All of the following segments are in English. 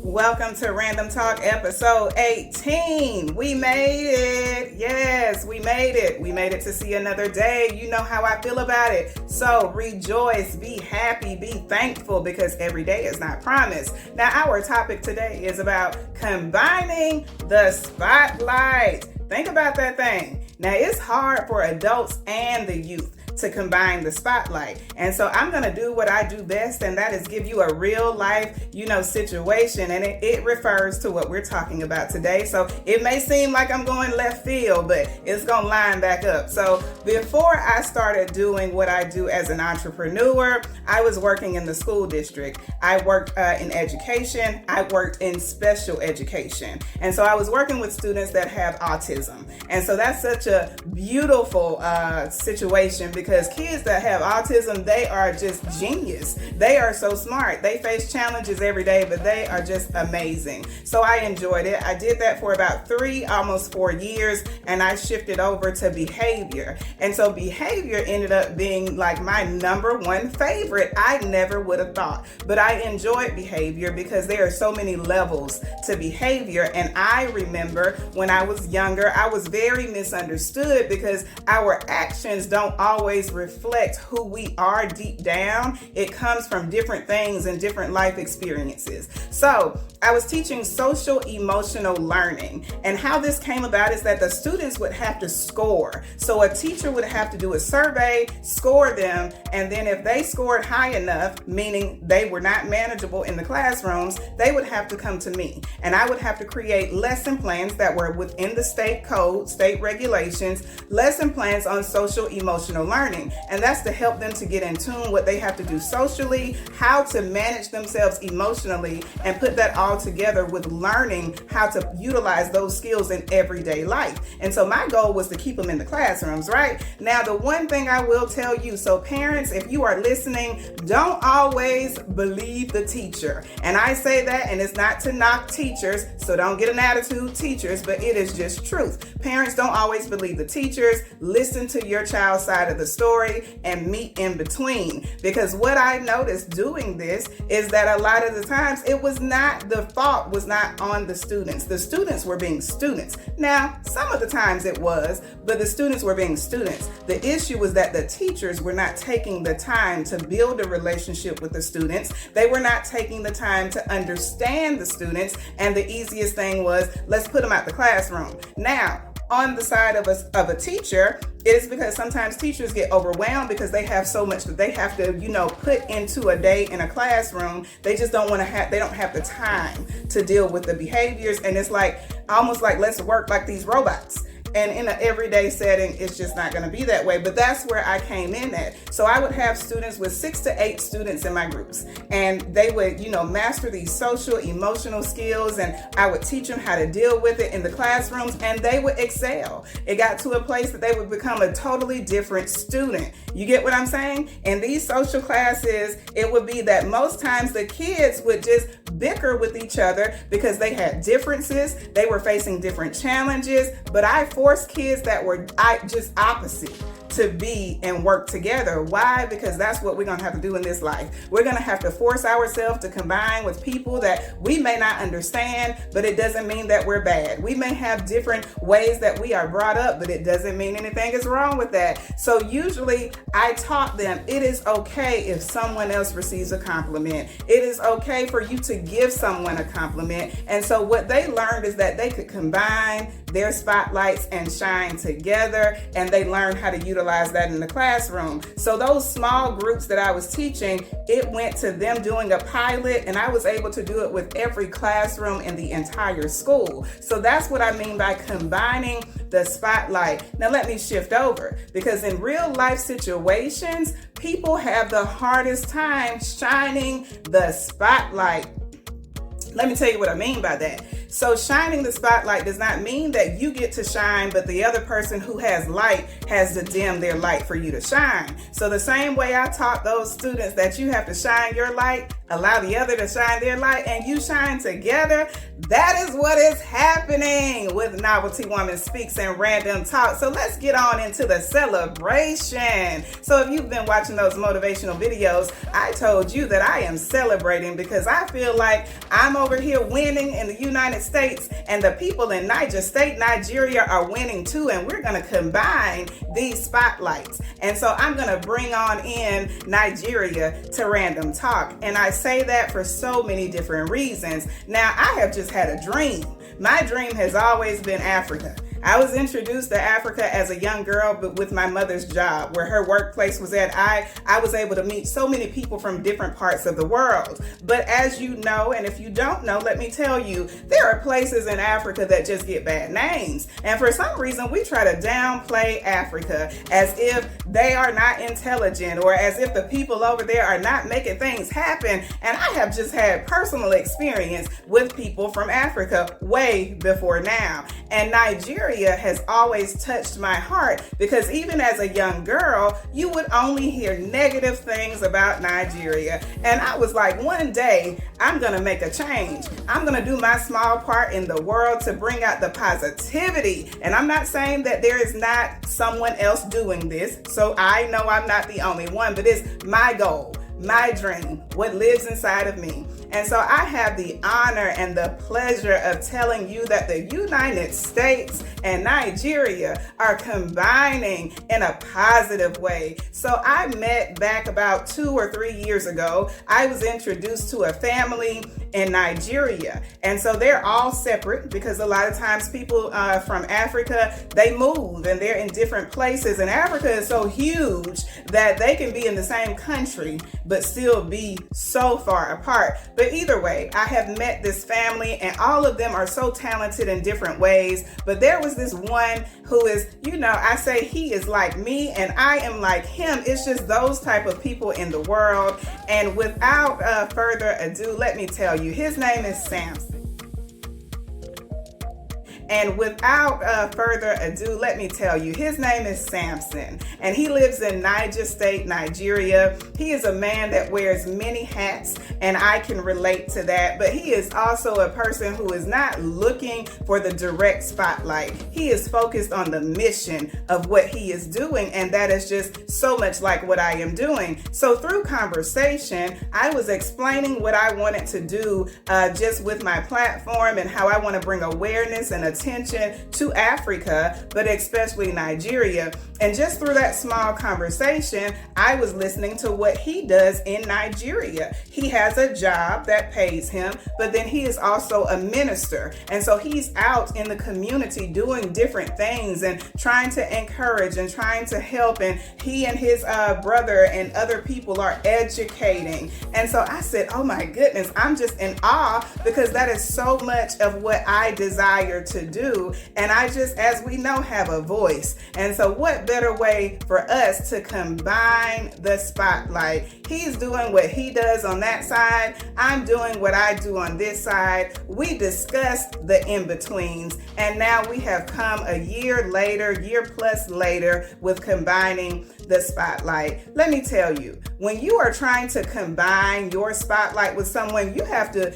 Welcome to Random Talk episode 18. We made it. Yes, we made it. We made it to see another day. You know how I feel about it. So rejoice, be happy, be thankful because every day is not promised. Now, our topic today is about combining the spotlight. Think about that thing. Now, it's hard for adults and the youth to combine the spotlight. And so I'm going to do what I do best, and that is give you a real life, situation. And it refers to what we're talking about today. So it may seem like I'm going left field, but it's going to line back up. So before I started doing what I do as an entrepreneur, I was working in the school district. I worked in education. I worked in special education. And so I was working with students that have autism. And so that's such a beautiful situation because kids that have autism, they are just genius. They are so smart. They face challenges every day, but they are just amazing. So I enjoyed it. I did that for about 3, almost 4 years, and I shifted over to behavior. And so behavior ended up being like my number one favorite. I never would have thought, but I enjoyed behavior because there are so many levels to behavior. And I remember when I was younger, I was very misunderstood because our actions don't always reflect who we are deep down. It comes from different things and different life experiences. So I was teaching social emotional learning, and how this came about is that the students would have to score. So a teacher would have to do a survey, score them, and then if they scored high enough, meaning they were not manageable in the classrooms, they would have to come to me, and I would have to create lesson plans that were within the state code, state regulations, lesson plans on social emotional learning. And that's to help them to get in tune what they have to do socially, how to manage themselves emotionally, and put that all together with learning how to utilize those skills in everyday life. And so my goal was to keep them in the classrooms, right? Now, the one thing I will tell you, so parents, if you are listening, don't always believe the teacher. And I say that, and it's not to knock teachers, so don't get an attitude, teachers, but it is just truth. Parents don't always believe the teachers. Listen to your child's side of the story and meet in between. Because what I noticed doing this is that a lot of the times the fault was not on the students. The students were being students. Now, some of the times it was, but the students were being students. The issue was that the teachers were not taking the time to build a relationship with the students. They were not taking the time to understand the students. And the easiest thing was, let's put them out the classroom. Now, on the side of a teacher, it is because sometimes teachers get overwhelmed because they have so much that they have to, put into a day in a classroom. They just don't they don't have the time to deal with the behaviors. And it's almost like let's work like these robots. And in an everyday setting, it's just not going to be that way. But that's where I came in at. So I would have students with 6 to 8 students in my groups. And they would, master these social, emotional skills. And I would teach them how to deal with it in the classrooms. And they would excel. It got to a place that they would become a totally different student. You get what I'm saying? In these social classes, it would be that most times the kids would just bicker with each other because they had differences. They were facing different challenges. But I forced kids that were just opposite to be and work together. Why? Because that's what we're going to have to do in this life. We're going to have to force ourselves to combine with people that we may not understand, but it doesn't mean that we're bad. We may have different ways that we are brought up, but it doesn't mean anything is wrong with that. So usually I taught them it is okay if someone else receives a compliment. It is okay for you to give someone a compliment. And so what they learned is that they could combine their spotlights and shine together, and they learned how to utilize that in the classroom. So those small groups that I was teaching, it went to them doing a pilot, and I was able to do it with every classroom in the entire school. So that's what I mean by combining the spotlight. Now let me shift over, because in real life situations, people have the hardest time shining the spotlight. Let me tell you what I mean by that. So shining the spotlight does not mean that you get to shine, but the other person who has light has to dim their light for you to shine. So the same way I taught those students that you have to shine your light, allow the other to shine their light, and you shine together. That is what is happening with Novelty Woman Speaks and Random Talk. So let's get on into the celebration. So if you've been watching those motivational videos, I told you that I am celebrating because I feel like I'm over here winning in the United States, and the people in Niger State, Nigeria are winning too, and we're going to combine these spotlights. And so I'm going to bring on in Nigeria to Random Talk. And I say that for so many different reasons. Now, I have just had a dream. My dream has always been Africa. I was introduced to Africa as a young girl, but with my mother's job, where her workplace was at, I was able to meet so many people from different parts of the world. But as you know, and if you don't know, let me tell you, there are places in Africa that just get bad names. And for some reason, we try to downplay Africa as if they are not intelligent or as if the people over there are not making things happen. And I have just had personal experience with people from Africa way before now. And Nigeria has always touched my heart because even as a young girl, you would only hear negative things about Nigeria. And I was like, one day I'm going to make a change. I'm going to do my small part in the world to bring out the positivity. And I'm not saying that there is not someone else doing this. So I know I'm not the only one, but it's my goal, my dream, what lives inside of me. And so I have the honor and the pleasure of telling you that the United States and Nigeria are combining in a positive way. So I met back about 2 or 3 years ago. I was introduced to a family in Nigeria. And so they're all separate because a lot of times people from Africa, they move and they're in different places. And Africa is so huge that they can be in the same country, but still be so far apart. But either way, I have met this family and all of them are so talented in different ways. But there was this one who is, I say he is like me and I am like him. It's just those type of people in the world. And without further ado, let me tell you, his name is Samson. And without further ado, let me tell you, his name is Samson, and he lives in Niger State, Nigeria. He is a man that wears many hats, and I can relate to that, but he is also a person who is not looking for the direct spotlight. He is focused on the mission of what he is doing, and that is just so much like what I am doing. So through conversation, I was explaining what I wanted to do just with my platform and how I want to bring awareness and attention to Africa, but especially Nigeria. And just through that small conversation, I was listening to what he does in Nigeria. He has a job that pays him, but then he is also a minister. And so he's out in the community doing different things and trying to encourage and trying to help. And he and his brother and other people are educating. And so I said, oh my goodness, I'm just in awe because that is so much of what I desire to do. And I just, as we know, have a voice. And so what better way for us to combine the spotlight? He's doing what he does on that side. I'm doing what I do on this side. We discussed the in-betweens, and now we have come a year plus later with combining the spotlight. Let me tell you, when you are trying to combine your spotlight with someone, you have to,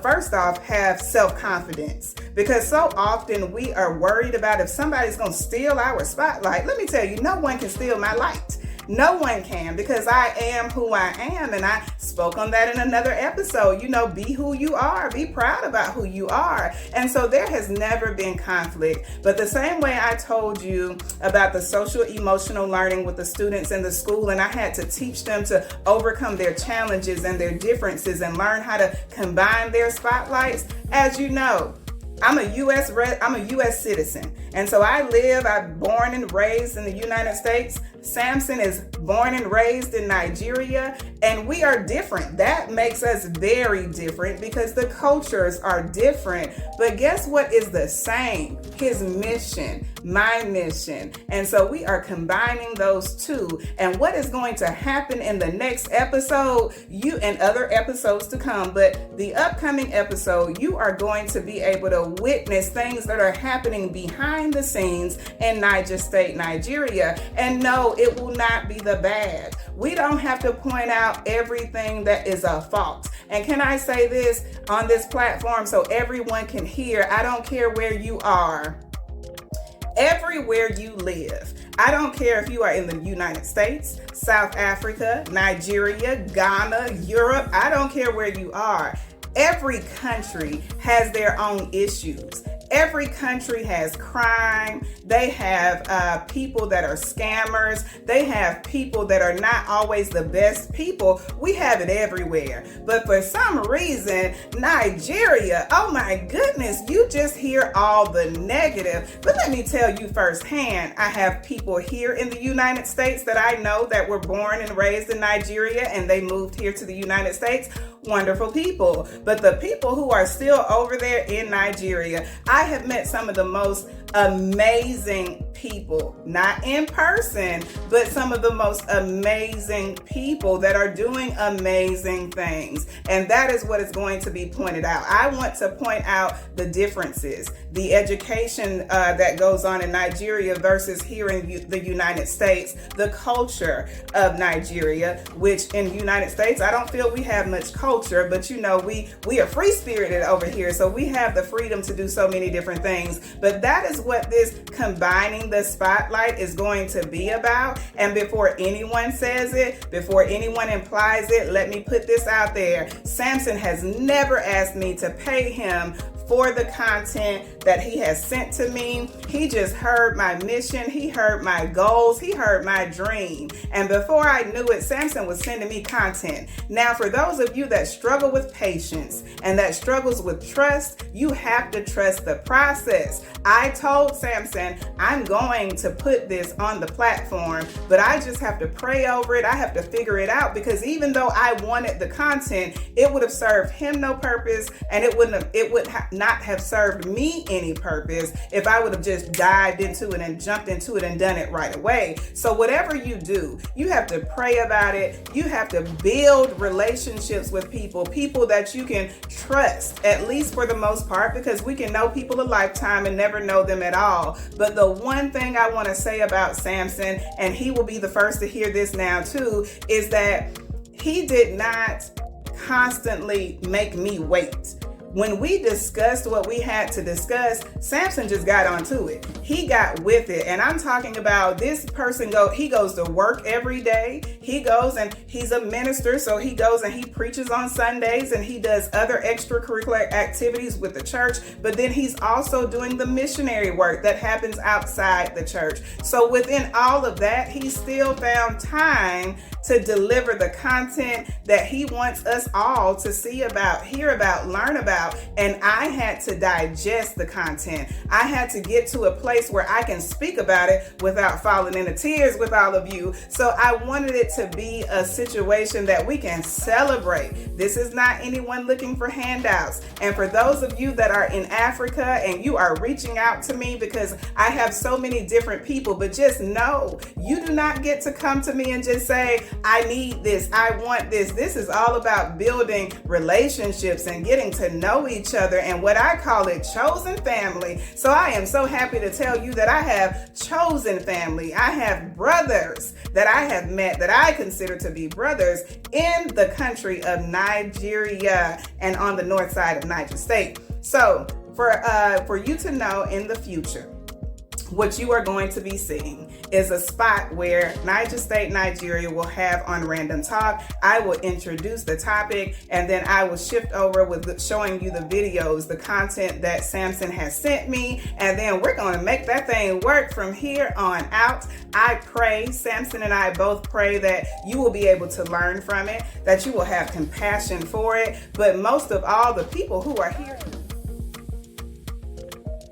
first off, have self-confidence, because so often we are worried about if somebody's going to steal our spotlight. Let me tell you, no one can steal my light. No one can, because I am who I am, and I spoke on that in another episode. Be who you are. Be proud about who you are. And so there has never been conflict. But the same way I told you about the social emotional learning with the students in the school, and I had to teach them to overcome their challenges and their differences and learn how to combine their spotlights. As you know, I'm a U.S. citizen. And so I'm born and raised in the United States. Samson is born and raised in Nigeria, and we are different. That makes us very different because the cultures are different. But guess what is the same? His mission, my mission. And so we are combining those two. And what is going to happen in the next episode, you and other episodes to come, but the upcoming episode, you are going to be able to witness things that are happening behind the scenes in Niger State, Nigeria. And no, it will not be the bad. We don't have to point out everything that is a fault. And can I say this on this platform so everyone can hear? I don't care where you are. Everywhere you live. I don't care if you are in the United States, South Africa, Nigeria, Ghana, Europe. I don't care where you are. Every country has their own issues. Every country has crime. They have people that are scammers. They have people that are not always the best people. We have it everywhere. But for some reason, Nigeria, oh my goodness, you just hear all the negative. But let me tell you firsthand, I have people here in the United States that I know that were born and raised in Nigeria and they moved here to the United States. Wonderful people. But the people who are still over there in Nigeria, I have met some of the most amazing people, not in person, but some of the most amazing people that are doing amazing things. And that is what is going to be pointed out. I want to point out the differences, the education that goes on in Nigeria versus here in the United States, the culture of Nigeria, which in the United States, I don't feel we have much culture, but you know, we are free-spirited over here. So we have the freedom to do so many different things. But that is what this combining the spotlight is going to be about. And before anyone says it, before anyone implies it, let me put this out there. Samson has never asked me to pay him for the content that he has sent to me. He just heard my mission. He heard my goals. He heard my dream. And before I knew it, Samson was sending me content. Now, for those of you that struggle with patience and that struggles with trust, you have to trust the process. I told Samson, I'm going to put this on the platform, but I just have to pray over it. I have to figure it out, because even though I wanted the content, it would have served him no purpose, and it would not have served me any purpose if I would have just dived into it and jumped into it and done it right away. So whatever you do, you have to pray about it. You have to build relationships with people that you can trust, at least for the most part, because we can know people a lifetime and never know them at all. But the one thing I want to say about Samson, and he will be the first to hear this now too, is that he did not constantly make me wait. When we discussed what we had to discuss, Samson just got onto it. He got with it. And I'm talking about this person, he goes to work every day. He goes and he's a minister. So he goes and he preaches on Sundays and he does other extracurricular activities with the church. But then he's also doing the missionary work that happens outside the church. So within all of that, he still found time to deliver the content that he wants us all to see about, hear about, learn about. And I had to digest the content. I had to get to a place where I can speak about it without falling into tears with all of you. So I wanted it to be a situation that we can celebrate. This is not anyone looking for handouts. And for those of you that are in Africa and you are reaching out to me, because I have so many different people, but just know you do not get to come to me and just say, I need this, I want this. This is all about building relationships and getting to know each other, and what I call it, chosen family. So I am so happy to tell you that I have chosen family. I have brothers that I have met that I consider to be brothers in the country of Nigeria and on the north side of Niger State. So for you to know in the future, what you are going to be seeing is a spot where Niger State, Nigeria will have on Random Talk. I will introduce the topic and then I will shift over with showing you the videos, the content that Samson has sent me. And then we're going to make that thing work from here on out. I pray, Samson and I both pray, that you will be able to learn from it, that you will have compassion for it. But most of all, the people who are here,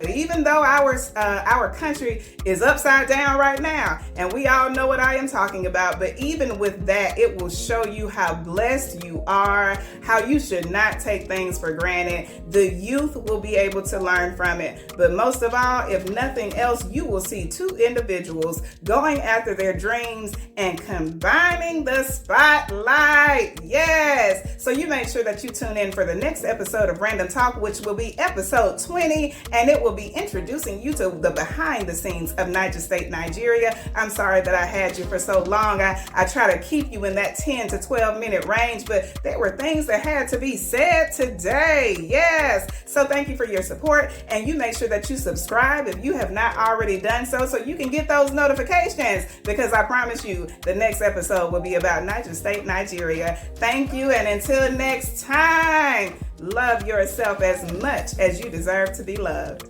even though our country is upside down right now, and we all know what I am talking about, but even with that, it will show you how blessed you are, how you should not take things for granted. The youth will be able to learn from it. But most of all, if nothing else, you will see two individuals going after their dreams and combining the spotlight. Yes. So you make sure that you tune in for the next episode of Random Talk, which will be episode 20, and it will will be introducing you to the behind the scenes of Niger State, Nigeria. I'm sorry that I had you for so long. I try to keep you in that 10 to 12 minute range, but there were things that had to be said today. Yes. So thank you for your support, and you make sure that you subscribe if you have not already done so you can get those notifications, because I promise you the next episode will be about Niger State, Nigeria. Thank you, and until next time, love yourself as much as you deserve to be loved.